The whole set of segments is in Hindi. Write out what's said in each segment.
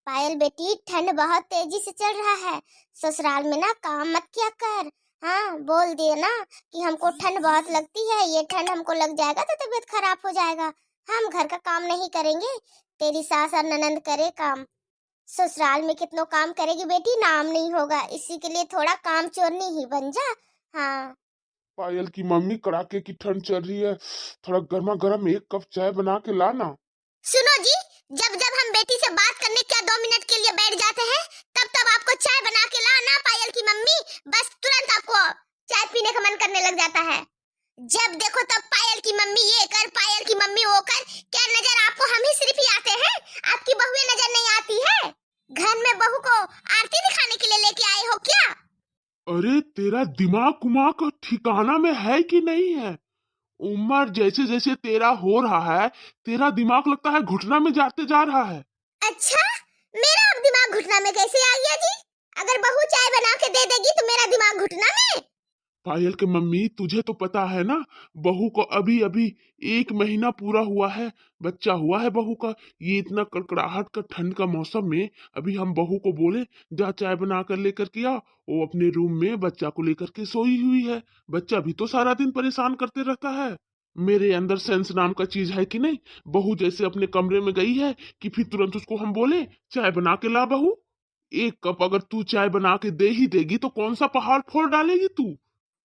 पायल बेटी, ठंड बहुत तेजी से चल रहा है। ससुराल में ना काम मत किया कर। हाँ, बोल दिए ना कि हमको ठंड बहुत लगती है, ये ठंड हमको लग जाएगा तो तबीयत खराब हो जाएगा। हम घर का काम नहीं करेंगे, तेरी सास और ननंद करे काम। ससुराल में कितनो काम करेगी बेटी, नाम नहीं होगा। इसी के लिए थोड़ा काम चोरनी ही बन जा। हाँ। पायल की मम्मी, कड़ाके की ठंड चल रही है, थोड़ा गर्मा गर्म एक कप चाय बना के लाना। सुनो जी, जब जब हम बेटी से बात करने क्या 2 मिनट के लिए बैठ जाते हैं, तब तब आपको चाय बना के लाना पायल की मम्मी। बस तुरंत आपको चाय पीने का मन करने लग जाता है। जब देखो तब पायल की मम्मी ये कर, पायल की मम्मी वो कर। क्या नजर आपको हम ही सिर्फ ही आते हैं? आपकी बहुएं नजर नहीं आती है? घर में बहू को आरती दिखाने के लिए लेके आए हो क्या? अरे तेरा दिमाग उमाग ठिकाना में है कि नहीं है? उम्र जैसे जैसे तेरा हो रहा है, तेरा दिमाग लगता है घुटना में जाते जा रहा है। अच्छा, मेरा अब दिमाग घुटना में कैसे आ गया जी? अगर बहू चाय बना के दे देगी तो मेरा दिमाग घुटना में? पायल के मम्मी, तुझे तो पता है ना, बहू को अभी अभी 1 महीना पूरा हुआ है, बच्चा हुआ है बहू का। ये इतना कड़कड़ाहट का ठंड का मौसम में अभी हम बहू को बोले जा चाय बना कर लेकर के आ, वो अपने रूम में बच्चा को लेकर के सोई हुई है। बच्चा भी तो सारा दिन परेशान करते रहता है। मेरे अंदर सेंस नाम का चीज है कि नहीं? बहू जैसे अपने कमरे में गई है कि फिर तुरंत उसको हम बोले चाय बना के ला बहू। 1 कप अगर तू चाय बना के दे ही देगी तो कौन सा पहाड़ फोड़ डालेगी तू?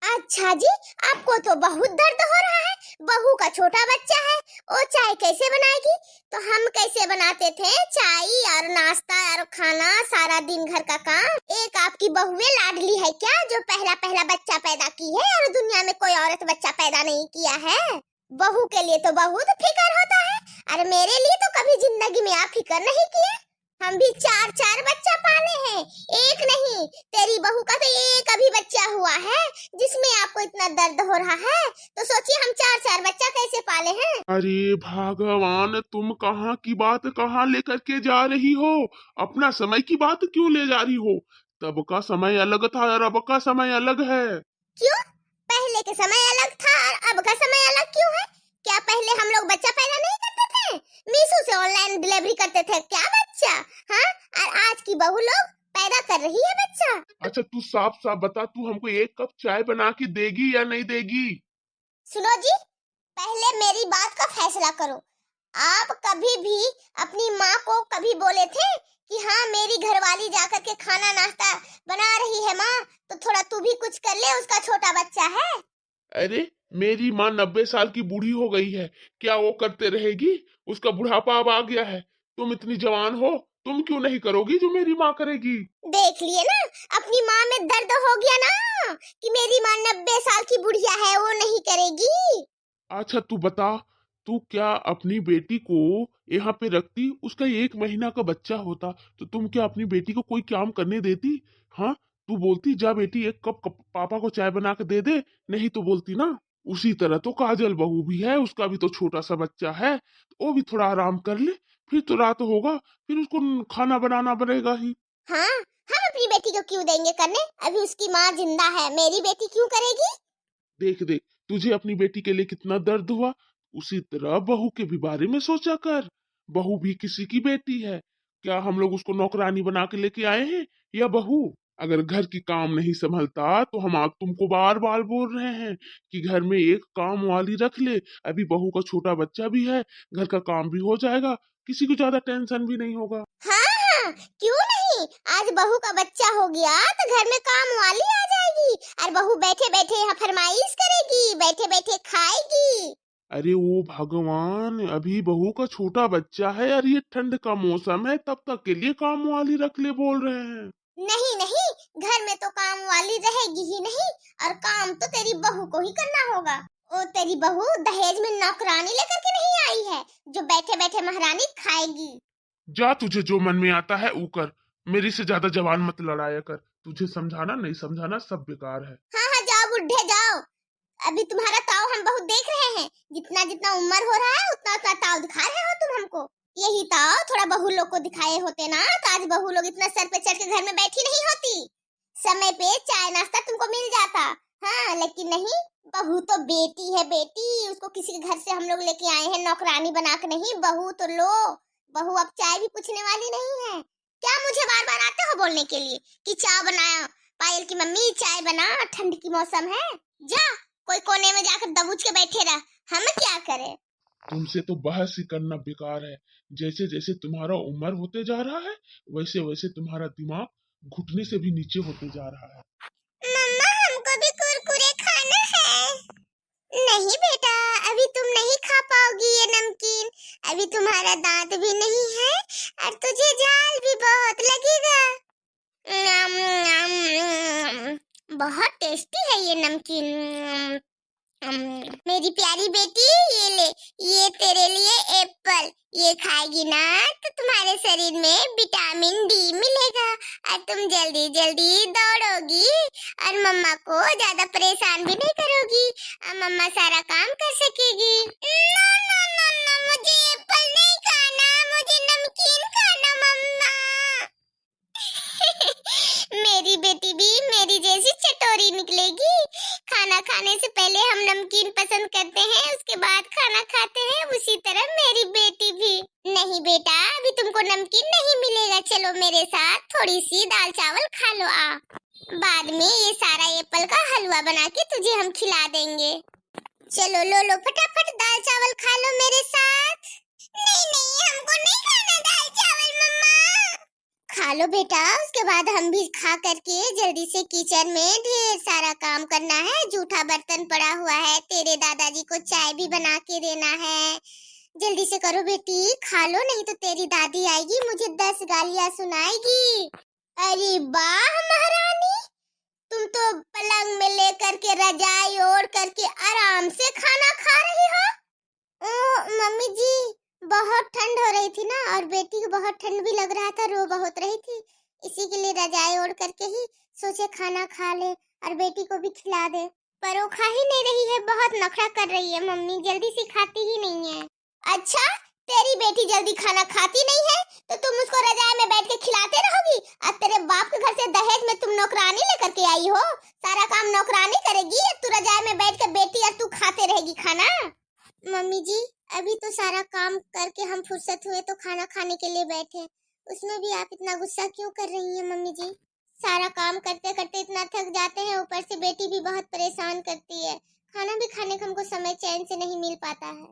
अच्छा जी, आपको तो बहुत दर्द हो रहा है। बहू का छोटा बच्चा है, वो चाय कैसे बनाएगी? तो हम कैसे बनाते थे चाय और नाश्ता और खाना, सारा दिन घर का काम। एक आपकी बहुएं लाडली है क्या, जो पहला पहला बच्चा पैदा की है और दुनिया में कोई औरत बच्चा पैदा नहीं किया है? बहू के लिए तो बहुत फिक्र होता है, और मेरे लिए तो कभी जिंदगी में आप फिक्र नहीं किए। हम भी चार चार बच्चा पाले हैं, एक नहीं। तेरी बहू का तो एक अभी बच्चा हुआ है, जिसमें आपको इतना दर्द हो रहा है। तो सोचिए हम चार चार बच्चा कैसे पाले हैं। अरे भगवान, तुम कहाँ की बात कहाँ लेकर के जा रही हो? अपना समय की बात क्यों ले जा रही हो? तब का समय अलग था और अब का समय अलग है। क्यों? पहले के समय अलग था और अब का समय अलग क्यों है? क्या पहले हम लोग बच्चा पैदा नहीं करते थे? मीशो से ऑनलाइन डिलीवरी करते थे क्या बच्चा? हाँ, और आज की बहू लोग पैदा कर रही है बच्चा। अच्छा तू साफ साफ बता, तू हमको 1 कप चाय बना के देगी या नहीं देगी? सुनो जी, पहले मेरी बात का फैसला करो। आप कभी भी अपनी माँ को कभी बोले थे कि हाँ मेरी घरवाली जाकर के खाना नाश्ता बना रही है माँ, तो थोड़ा तू भी कुछ कर ले, उसका छोटा बच्चा है। अरे मेरी माँ 90 साल की बूढ़ी हो गई है, क्या वो करते रहेगी? उसका बुढ़ापा अब आ गया है। तुम इतनी जवान हो, तुम क्यों नहीं करोगी जो मेरी माँ करेगी? देख लिए ना, अपनी माँ में दर्द हो गया ना कि मेरी माँ 90 साल की बुढ़िया है, वो नहीं करेगी। अच्छा तू बता, तू क्या अपनी बेटी को यहाँ पे रखती, उसका 1 महीना का बच्चा होता तो तुम क्या अपनी बेटी को कोई काम करने देती? हाँ, तू बोलती जा बेटी 1 कप पापा को चाय बना के दे दे, नहीं तो बोलती ना। उसी तरह तो काजल बहू भी है, उसका भी तो छोटा सा बच्चा है, तो वो भी थोड़ा आराम कर ले, फिर तो रात होगा, फिर उसको खाना बनाना पड़ेगा ही। हाँ, हम अपनी बेटी को क्यों देंगे करने? अभी उसकी माँ जिंदा है, मेरी बेटी क्यों करेगी? देख देख, तुझे अपनी बेटी के लिए कितना दर्द हुआ, उसी तरह बहू के भी बारे में सोचा कर। बहू भी किसी की बेटी है। क्या हम लोग उसको नौकरानी बना के लेके आए हैं या बहू? अगर घर की काम नहीं संभलता तो हम आप तुमको बार बार बोल रहे हैं कि घर में एक काम वाली रख ले। अभी बहू का छोटा बच्चा भी है, घर का काम भी हो जाएगा, किसी को ज्यादा टेंशन भी नहीं होगा। हाँ हाँ, क्यों नहीं। आज बहू का बच्चा हो गया तो घर में काम वाली आ जाएगी, और बहू बैठे बैठे यहाँ फरमाइश करेगी, बैठे बैठे खाएगी। अरे वो भगवान, अभी बहू का छोटा बच्चा है और ये ठंड का मौसम है, तब तक के लिए काम वाली रख ले बोल रहे हैं। नहीं नहीं, घर में तो काम वाली रहेगी ही नहीं, और काम तो तेरी बहू को ही करना होगा। ओ तेरी बहू दहेज में नौकरानी लेकर के नहीं आई है, जो बैठे बैठे महारानी खाएगी। जा, तुझे जो मन में आता है वो कर, मेरी से ज्यादा जवान मत लड़ाया कर। तुझे समझाना नहीं समझाना सब बेकार है। हाँ हाँ, जाओ बुढ़े जाओ। अभी तुम्हारा ताव हम बहुत देख रहे हैं, जितना जितना उम्र हो रहा है उतना उतना ताव दिखा रहे हो तुम हमको। यही ताव थोड़ा बहू लोग को दिखाए होते ना, तो आज बहू लोग इतना सर पे चढ़ के घर में बैठी नहीं होती, समय पे चाय नाश्ता तुमको मिल जाता। हाँ लेकिन नहीं, बहू तो बेटी है बेटी, उसको किसी के घर से हम लोग लेके आए हैं नौकरानी बना के नहीं। बहू तो लो, बहू अब चाय भी पूछने वाली नहीं है। बोलने के लिए कि चाय बनाया। पायल की मम्मी चाय बना, ठंड की मौसम है। जा कोई कोने में जाकर दबूच के बैठे रह, हम क्या करें। तुमसे तो बहस ही करना बेकार है। जैसे जैसे तुम्हारा उम्र होते जा रहा है वैसे वैसे तुम्हारा दिमाग घुटने से भी नीचे होते जा रहा है। मम्मा हमको भी कुरकुरे खाना है। नहीं बेटा, अभी तुम नहीं खा पाओगी ये नमकीन, अभी तुम्हारा दांत भी नहीं है और तुझे झाल भी बहुत लगेगा। नम, नम, बहुत टेस्टी है ये नमकीन। मेरी प्यारी बेटी, ये ले, ये तेरे लिए एप्पल, ये खाएगी ना तो तुम्हारे शरीर में विटामिन डी मिलेगा और तुम जल्दी जल्दी दौड़ोगी और मम्मा को ज्यादा परेशान भी नहीं करोगी और मम्मा सारा काम कर सकेगी। नो नो नो नो, मुझे एप्पल नहीं खाना, मुझे नमकीन खाना मम्मा। मेरी बेटी भी मेरी जैसी चटोरी निकलेगी। खाना खाने से पहले हम नमकीन पसंद करते हैं, उसके बाद खाना खाते हैं, उसी तरह मेरी बेटी भी। नहीं बेटा, अभी तुमको नमकीन नहीं मिलेगा, चलो मेरे साथ थोड़ी सी दाल चावल खा लो आ। बाद में ये सारा एप्पल का हलवा बना के तुझे हम खिला देंगे। चलो लो लो फटाफट दाल चावल खा लो मेरे साथ। नहीं नहीं, हमको नहीं खाना दाल चावल मम्मा। खा लो बेटा, उसके बाद हम भी खा करके जल्दी से किचन में ढेर सारा काम करना है। जूठा बर्तन पड़ा हुआ है, तेरे दादाजी को चाय भी बना के देना है। जल्दी से करो बेटी, खा लो, नहीं तो तेरी दादी आएगी, मुझे 10 गालियां सुनाएगी। अरे वाह महारानी, तुम तो पलंग में लेकर के रजाई ओढ़ करके आराम से खाना खा रही हो। मम्मी जी, बहुत ठंड हो रही थी ना और बेटी को बहुत ठंड भी लग रहा था, रो बहुत रही थी, इसी के लिए रजाई ओढ़ करके ही सोचे खाना खा ले और बेटी को भी खिला दे। पर वो खा ही नहीं रही है, बहुत नखरा कर रही है मम्मी, जल्दी से खाती ही नहीं है। अच्छा, तेरी बेटी जल्दी खाना खाती नहीं है तो तुम उसको रजाई में बैठ के खिलाते रहोगी और तेरे बाप के घर से दहेज में तुम नौकरानी लेकर के आई हो, सारा काम नौकरानी करेगी, तू रजाई में बैठ के बेटी और तू खाते रहेगी खाना। मम्मी जी, अभी तो सारा काम करके हम फुर्सत हुए तो खाना खाने के लिए बैठे, उसमें भी आप इतना गुस्सा क्यों कर रही हैं मम्मी जी। सारा काम करते करते इतना थक जाते हैं, ऊपर से बेटी भी बहुत परेशान करती है, खाना भी खाने का हमको समय चैन से नहीं मिल पाता है।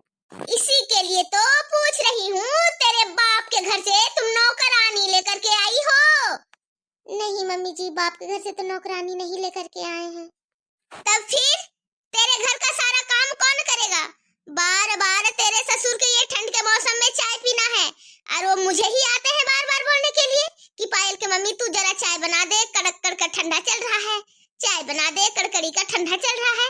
इसी के लिए तो पूछ रही हूँ, तेरे बाप के घर से तुम नौकरानी लेकर के आई हो। नहीं मम्मी जी, बाप के घर से तो नौकरानी नहीं लेकर के आए हैं। तब फिर तेरे घर का सारा काम कौन करेगा? बार बार तेरे ससुर के ये ठंड के मौसम में चाय पीना है और वो मुझे ही आते हैं बार बार बोलने के लिए कि पायल के मम्मी तू जरा चाय बना दे, कड़क कड़क ठंडा चल रहा है, चाय बना दे, कड़कड़ी का ठंडा चल रहा है।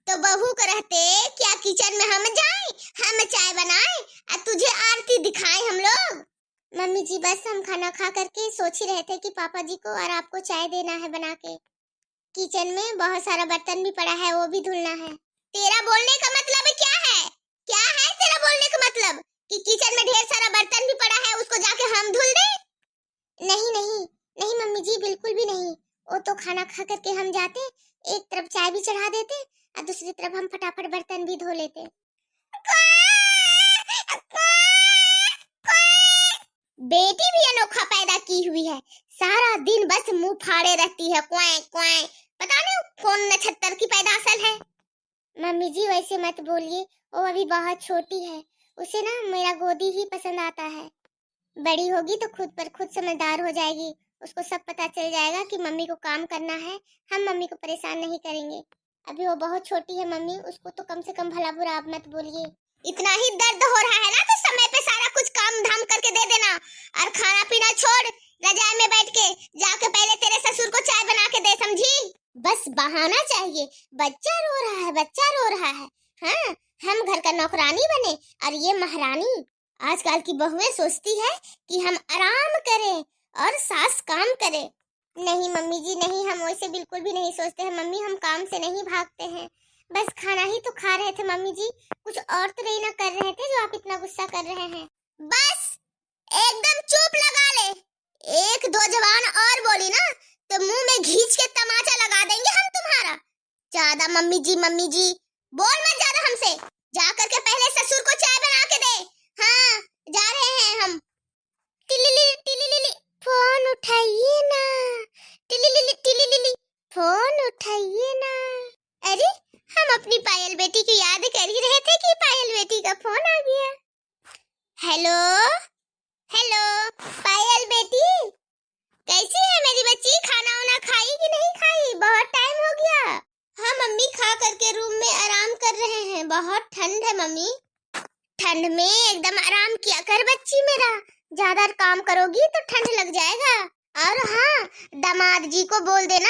तो बहू को रहते क्या किचन में हम जाएं, हम चाय बनाएं और तुझे आरती दिखाएं हम लोग। मम्मी जी, बस हम खाना खा करके सोच ही रहे थे कि पापा जी को और आपको चाय देना है बना के। किचन में बहुत सारा बर्तन भी पड़ा है, वो भी धुलना है। तेरा बोलने का मतलब क्या है? क्या है तेरा बोलने का मतलब कि किचन में ढेर सारा बर्तन भी पड़ा है, उसको जाके हम धुल दें? नहीं नहीं नहीं मम्मी जी, बिल्कुल भी नहीं। वो तो खाना खा करके हम जाते, एक तरफ चाय भी चढ़ा देते और दूसरी तरफ हम फटाफट बर्तन भी धो लेते। बेटी भी अनोखा पैदा की हुई है, सारा दिन बस मुंह फाड़े रहती है, क्वाए क्वाए, पता नहीं कौन नक्षत्र की पैदाशल है। मम्मी जी वैसे मत बोलिए, वो अभी बहुत छोटी है, उसे ना मेरा गोदी ही पसंद आता है। बड़ी होगी तो खुद पर खुद समझदार हो जाएगी, उसको सब पता चल जाएगा कि मम्मी को काम करना है, हम मम्मी को परेशान नहीं करेंगे। अभी वो बहुत छोटी है मम्मी, उसको तो कम से कम भला बुरा आप मत बोलिए। इतना ही दर्द हो रहा है ना तो समय पे सारा कुछ काम धाम करके दे देना और खाना पीना छोड़ रजाई में बैठ के जाके पहले तेरे ससुर को चाय बना के दे, समझी? बस बहाना चाहिए, बच्चा रो रहा है, बच्चा रो रहा है, हाँ हम घर का नौकरानी बने और ये महारानी। आजकल की बहुएं सोचती है कि हम आराम करें और सास काम करे। नहीं मम्मी जी नहीं, हम वैसे बिल्कुल भी नहीं सोचते हैं मम्मी, हम काम से नहीं भागते हैं, बस खाना ही तो खा रहे थे मम्मी जी, कुछ और तो नहीं ना कर रहे थे जो आप इतना गुस्सा कर रहे हैं। बस एकदम चुप लगा ले, एक दो जबान और बोली ना तो मुंह में घींच के तमाचा लगा देंगे हम तुम्हारा। ज्यादा मम्मी जी बोल मत ज्यादा हमसे, जा करके पहले ससुर को चाय बना के दे। हाँ जा रहे हैं हम। टिलिली टिलिली फोन उठाइए। बेटी की याद कर ही रहे थे कि पायल बेटी का फोन आ गया। हेलो हेलो पायल बेटी, कैसी है मेरी बच्ची? खाना वाना खाई कि नहीं खाई? बहुत टाइम हो गया। हाँ मम्मी, खा करके रूम में आराम कर रहे हैं। बहुत ठंड है मम्मी। ठंड में एकदम आराम किया कर बच्ची मेरा, ज्यादा काम करोगी तो ठंड लग जाएगा। और हाँ, दामाद जी को बोल देना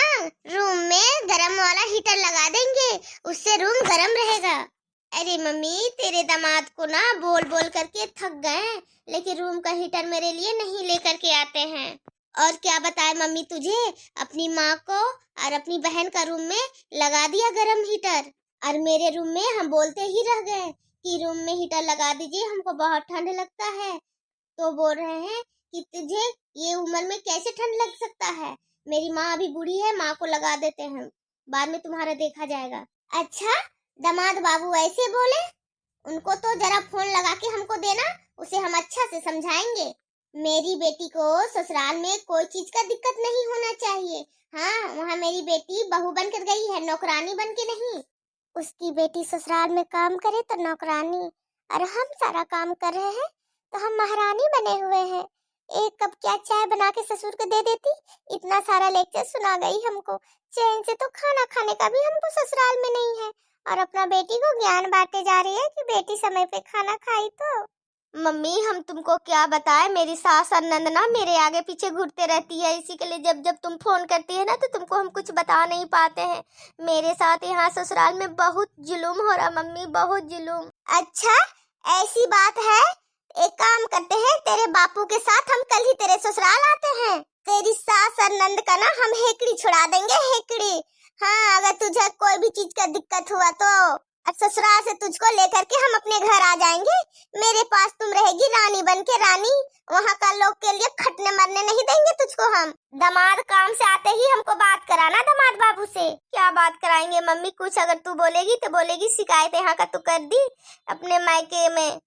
रूम में गरम वाला हीटर लगा देंगे, उससे रूम गरम रहेगा। अरे मम्मी, तेरे दामाद को ना बोल बोल करके थक गए, लेकिन रूम का हीटर मेरे लिए नहीं लेकर के आते हैं। और क्या बताए मम्मी तुझे, अपनी माँ को और अपनी बहन का रूम में लगा दिया गरम हीटर, और मेरे रूम में हम बोलते ही रह गए कि रूम में हीटर लगा दीजिए, हमको बहुत ठंड लगता है। तो बोल रहे हैं कि तुझे ये उम्र में कैसे ठंड लग सकता है? मेरी माँ अभी बूढ़ी है, माँ को लगा देते हैं, बाद में तुम्हारा देखा जाएगा। अच्छा, दामाद बाबू ऐसे बोले? उनको तो जरा फोन लगा के हमको देना, उसे हम अच्छा से समझाएंगे। मेरी बेटी को ससुराल में कोई चीज का दिक्कत नहीं होना चाहिए। हाँ, वहाँ मेरी बेटी बहू बनकर गई है, नौकरानी बन के नहीं। उसकी बेटी ससुराल में काम करे तो नौकरानी, और हम सारा काम कर रहे हैं तो हम महारानी बने हुए हैं। एक कप क्या चाय बना के ससुर को दे देती, इतना सारा लेक्चर सुना गई हमको। चैन से तो खाना खाने का भी हमको ससुराल में नहीं है, और अपना बेटी को ज्ञान बांटे जा रही है कि बेटी समय पे खाना खाई। तो मम्मी, हम तुमको क्या बताएं, मेरी सास और नंदना मेरे आगे पीछे घूरते रहती है, इसी के लिए जब जब तुम फोन करती है ना तो तुमको हम कुछ बता नहीं पाते हैं। मेरे साथ यहाँ ससुराल में बहुत जुलूम हो रहा मम्मी, बहुत जुलूम। अच्छा, ऐसी बात है, एक काम करते हैं, तेरे बापू के साथ हम कल ही तेरे ससुराल आते हैं। तेरी सास और नंद का ना हम हेकड़ी छुड़ा देंगे, हेकड़ी। हाँ, अगर तुझे कोई भी चीज का दिक्कत हुआ तो ससुराल से तुझको लेकर के हम अपने घर आ जाएंगे। मेरे पास तुम रहेगी रानी बन के, रानी। वहाँ का लोग के लिए खटने मरने नहीं देंगे तुझको हम। दामाद काम से आते ही हमको बात कराना दामाद बाबू से। क्या बात कराएंगे मम्मी? कुछ अगर तू बोलेगी तो बोलेगी शिकायत यहाँ का तू कर दी अपने मायके में।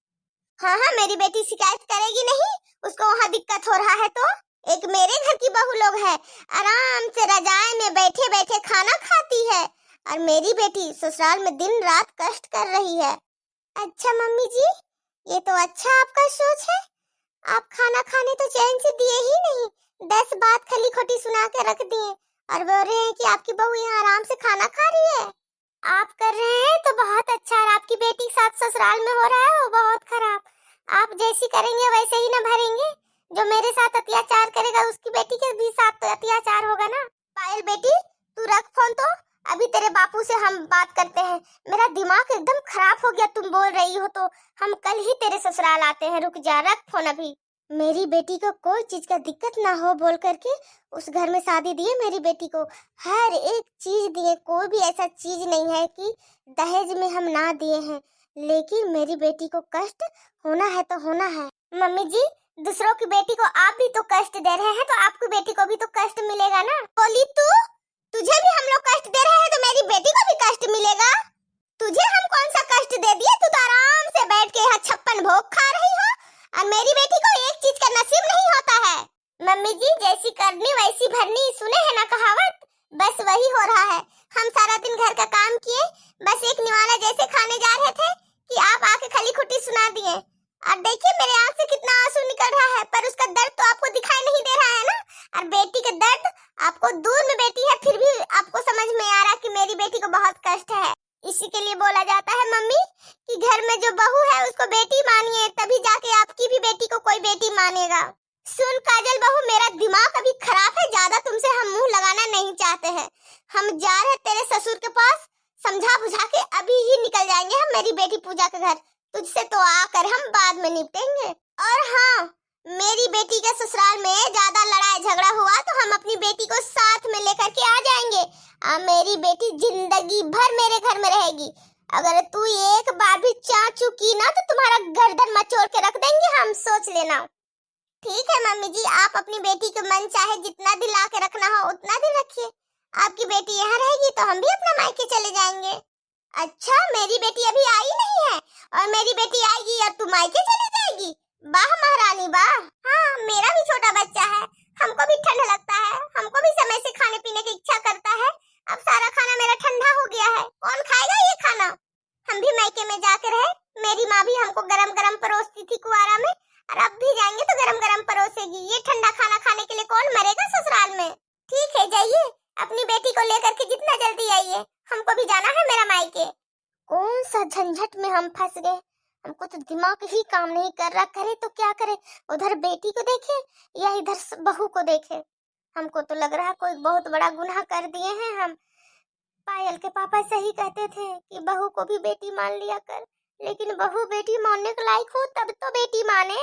हाँ हाँ, मेरी बेटी शिकायत करेगी नहीं, उसको वहाँ दिक्कत हो रहा है तो। एक मेरे घर की बहू लोग है, आराम से रजाई में बैठे बैठे खाना खाती है, और मेरी बेटी ससुराल में दिन रात कष्ट कर रही है। अच्छा मम्मी जी, ये तो अच्छा आपका सोच है। आप खाना खाने तो चैन से दिए ही नहीं, 10 बात खली खोटी सुना के रख दिए, और बोल रहे हैं कि आपकी बहू यहाँ आराम से खाना खा रही है। आप कर रहे हैं तो बहुत अच्छा, और आपकी बेटी के साथ ससुराल में हो रहा है वो बहुत खराब। आप जैसी करेंगे वैसे ही ना भरेंगे। जो मेरे साथ अत्याचार करेगा उसकी बेटी के भी साथ तो अत्याचार होगा ना। पायल बेटी, तू रख फोन तो, अभी तेरे बापू से हम बात करते हैं। मेरा दिमाग एकदम खराब हो गया, तुम बोल रही हो तो। हम कल ही तेरे ससुराल आते हैं, रुक जा, रख फोन अभी। मेरी बेटी को कोई चीज का दिक्कत ना हो बोल करके उस घर में शादी दिए, मेरी बेटी को हर एक चीज दिए, कोई भी ऐसा चीज नहीं है कि दहेज में हम ना दिए हैं। लेकिन मेरी बेटी को कष्ट होना है तो होना है। मम्मी जी, दूसरों की बेटी को आप भी तो कष्ट दे रहे हैं, तो आपकी बेटी को भी तो कष्ट मिलेगा ना। बोली तू, तुझे भी हम लोग कष्ट दे रहे हैं तो मेरी बेटी को भी कष्ट मिलेगा। तुझे हम कौन सा कष्ट दे दिए? तू तो आराम से बैठ के यहाँ 56 भोग खा रही हो, और मेरी बेटी को एक चीज का नसीब नहीं होता है। मम्मी जी, जैसी करनी वैसी भरनी, सुने है ना कहावत, बस वही हो रहा है। हम सारा दिन घर का काम किए, बस एक निवाला जैसे खाने जा रहे थे कि आप आके खली खुटी सुना दिए। और देखिए मेरे आँख से कितना आंसू निकल रहा है, पर उसका दर्द तो आपको दिखाई नहीं दे रहा है ना। और बेटी का दर्द, आपको दूर में बेटी है फिर भी आपको समझ में आ रहा कि मेरी बेटी को बहुत कष्ट है। इसी के लिए बोला जाता है मम्मी कि घर में जो बहू है उसको बेटी मानिए, तभी जाके आपकी भी बेटी को कोई बेटी मानेगा। सुन काजल बहू, मेरा दिमाग अभी खराब है, ज्यादा तुमसे हम मुंह लगाना नहीं चाहते हैं। हम जा रहे तेरे ससुर के पास, समझा बुझा के अभी ही निकल जाएंगे हम मेरी बेटी पूजा के घर। तुझसे तो आकर हम बाद में निपटेंगे। और हाँ, मेरी बेटी के ससुराल में ज्यादा लड़ाई झगड़ा हुआ तो हम अपनी बेटी को साथ में लेकर के आ जाएंगे, और मेरी बेटी जिंदगी भर मेरे घर में रहेगी। अगर तू एक बार भी चाचू की ना तो तुम्हारा गर्दन मचोड़ के रख देंगे हम, सोच लेना। ठीक है मम्मी जी, आप अपनी बेटी को मन चाहे जितना दिन ला के रखना हो उतना दिन रखिए। आपकी बेटी यहाँ रहेगी तो हम भी अपना मायके चले जाएंगे। अच्छा, मेरी बेटी अभी आई नहीं है और मेरी बेटी आएगी और तू मायके चली जाएगी? वाह महारानी वाह। हाँ, मेरा भी छोटा बच्चा है, हमको भी ठंड लगता है, हमको भी समय से खाने पीने की इच्छा करता है। अब सारा खाना मेरा ठंडा हो गया है, कौन खाएगा ये खाना? भी हमको गरम गरम परोसती थी कुआरा में, और अब भी जाएंगे तो गरम गरम परोसेगी। ये ठंडा खाना खाने के लिए कौन मरेगा ससुराल में। ठीक है, जाइए अपनी बेटी को लेकर के जितना जल्दी आइए, हमको भी जाना है मेरा मायके। कौन सा झंझट में हम फंस गए, हमको तो दिमाग ही काम नहीं कर रहा। करे तो क्या करे, उधर बेटी को देखे या इधर बहू को देखे। हमको तो लग रहा कोई बहुत बड़ा गुनाह कर दिए हैं हम। पायल के पापा सही कहते थे कि बहू को भी बेटी मान लिया कर, लेकिन बहू बेटी मानने के लायक हो तब तो बेटी माने।